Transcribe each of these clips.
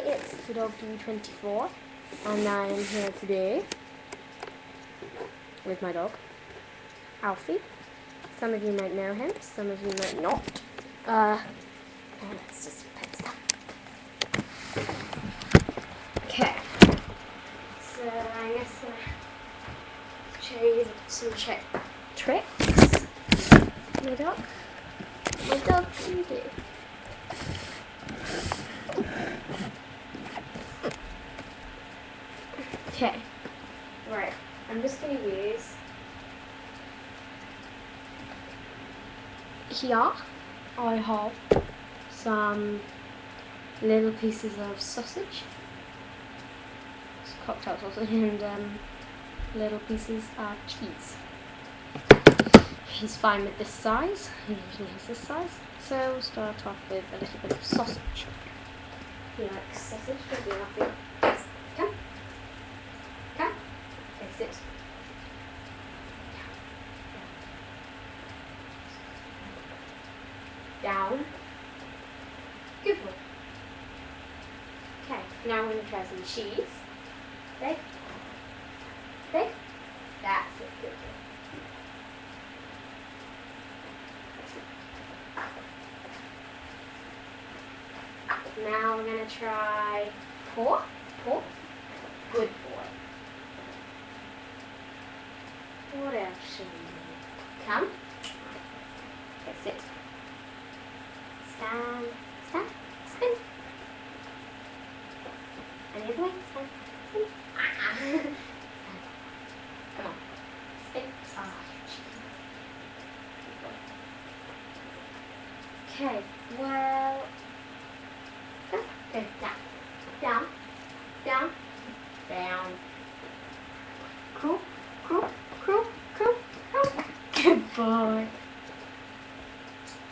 it's the dog D24, and I am here today with my dog, Alfie. Some of you might know him, some of you might not. Let's just pet stuff. Okay, so I'm just going to show you some tricks my dog can do. Okay, right, I'm just going to use, here I have some little pieces of sausage, cocktail sausage, and little pieces of cheese. He's fine with this size, he usually has this size, so we'll start off with a little bit of sausage. He likes sausage, don't you, Alfie? Yes. Come. Come. Okay, sit. Down. Good boy. Okay, now I'm going to try some cheese. Okay. Okay. That's it. Good boy. Now we're going to try pork. Pork. Good boy. What else should we do? Come. Okay, sit. Stand. Stand. Spin. And the other way. Stand. Spin. Stand. Come on. Spin. Oh, okay, well. Okay, down. Down. Down. Down. Cool. Cool. Cool. Cool. Cool. Good boy.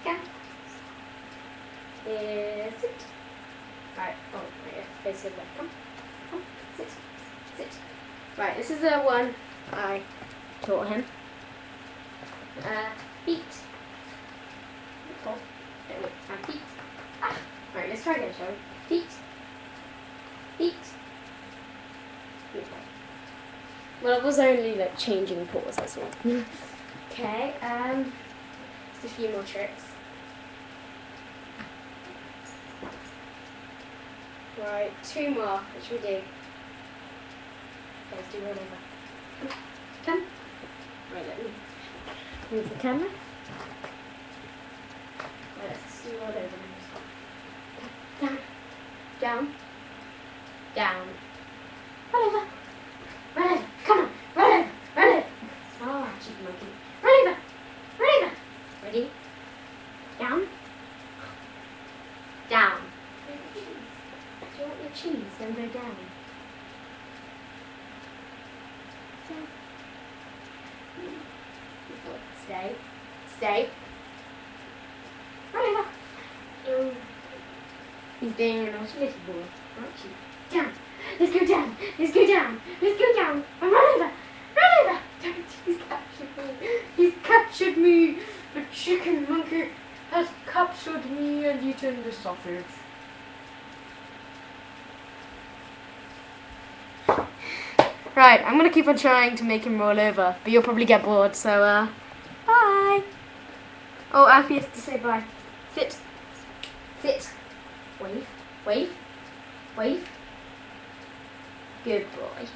Okay. Sit. Right. Oh, right. Face your way. Come. Come. Sit. Sit. Right. This is the one I taught him. Feet. Cool. Wait. And feet. Ah. Right. Let's try again, shall we? Feet. Feet. Feet. Well, it was only like changing paws, that's all. Okay. Just a few more tricks. Right, 2 more. What should we do? Let's do one over. Come. Right, let me move the camera. Right, let's do one over. Down. Down. Down. Run over. Run over. Come on. Run over. Run over. Oh, cheeky monkey. Run over. Run over. Ready? Down. Down. Do you want your cheese? Then go down. Down. Stay. Stay. Run over. He's being a nice little boy, aren't you? Down. Let's go down. Let's go down. Let's go down. And run over. Run over. Don't. He's captured me. He's captured me. The chicken monkey has captured me and eaten the sausage. Right, I'm gonna keep on trying to make him roll over, but you'll probably get bored, so bye. Oh, Alfie has to say bye. Sit. Sit. Wave. Wave. Wave. Good boy.